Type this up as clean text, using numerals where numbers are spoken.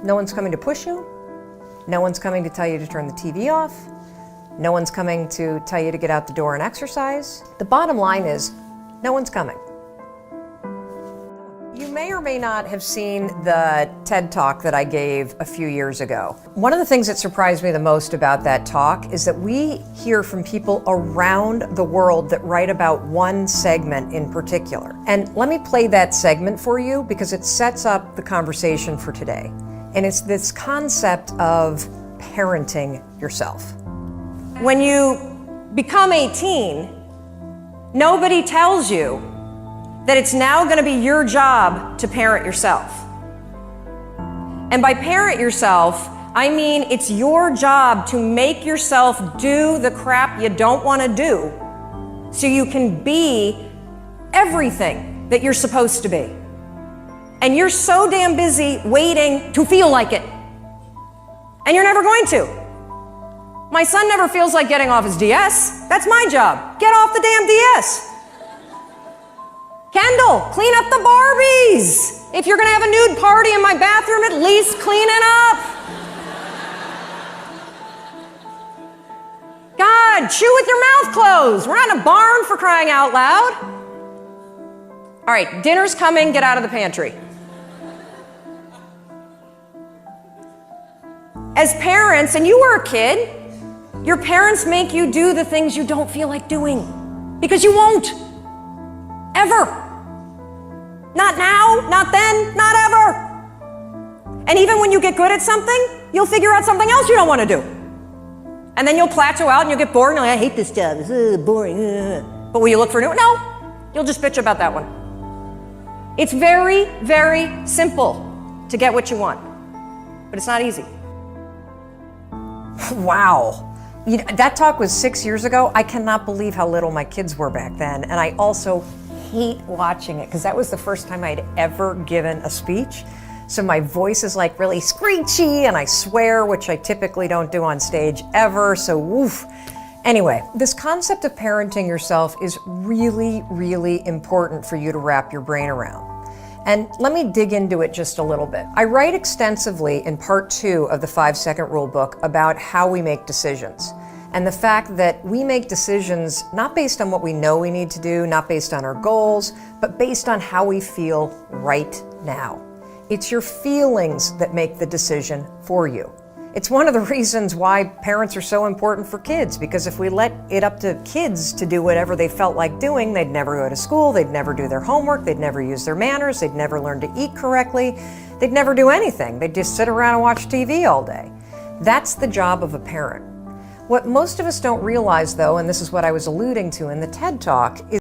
No one's coming to push you. No one's coming to tell you to turn the TV off. No one's coming to tell you to get out the door and exercise. The bottom line is, no one's coming. You may or may not have seen the TED Talk that I gave a few years ago. One of the things that surprised me the most about that talk is that we hear from people around the world that write about one segment in particular. And let me play that segment for you because it sets up the conversation for today. And it's this concept of parenting yourself. When you become 18, nobody tells you that it's now going to be your job to parent yourself. And by parent yourself, I mean it's your job to make yourself do the crap you don't want to do so you can be everything that you're supposed to be. And you're so damn busy waiting to feel like it. And you're never going to. My son never feels like getting off his DS. That's my job. Get off the damn DS. Kendall, clean up the Barbies. If you're gonna have a nude party in my bathroom, at least clean it up. God, chew with your mouth closed. We're not in a barn, for crying out loud. All right, dinner's coming, get out of the pantry. As parents, and you were a kid, your parents make you do the things you don't feel like doing because you won't. Ever. Not now, not then, not ever. And even when you get good at something, you'll figure out something else you don't want to do. And then you'll plateau out and you'll get bored and you're like, I hate this job, it's boring. But will you look for a new one? No, you'll just bitch about that one. It's very, very simple to get what you want, but it's not easy. Wow. You know, that talk was 6 years ago. I cannot believe how little my kids were back then. And I also hate watching it because that was the first time I'd ever given a speech. So my voice is like really screechy and I swear, which I typically don't do on stage ever. So woof. Anyway, this concept of parenting yourself is really, really important for you to wrap your brain around. And let me dig into it just a little bit. I write extensively in part 2 of the 5-second rule book about how we make decisions. And the fact that we make decisions not based on what we know we need to do, not based on our goals, but based on how we feel right now. It's your feelings that make the decision for you. It's one of the reasons why parents are so important for kids, because if we let it up to kids to do whatever they felt like doing, they'd never go to school, they'd never do their homework, they'd never use their manners, they'd never learn to eat correctly, they'd never do anything. They'd just sit around and watch TV all day. That's the job of a parent. What most of us don't realize, though, and this is what I was alluding to in the TED Talk, is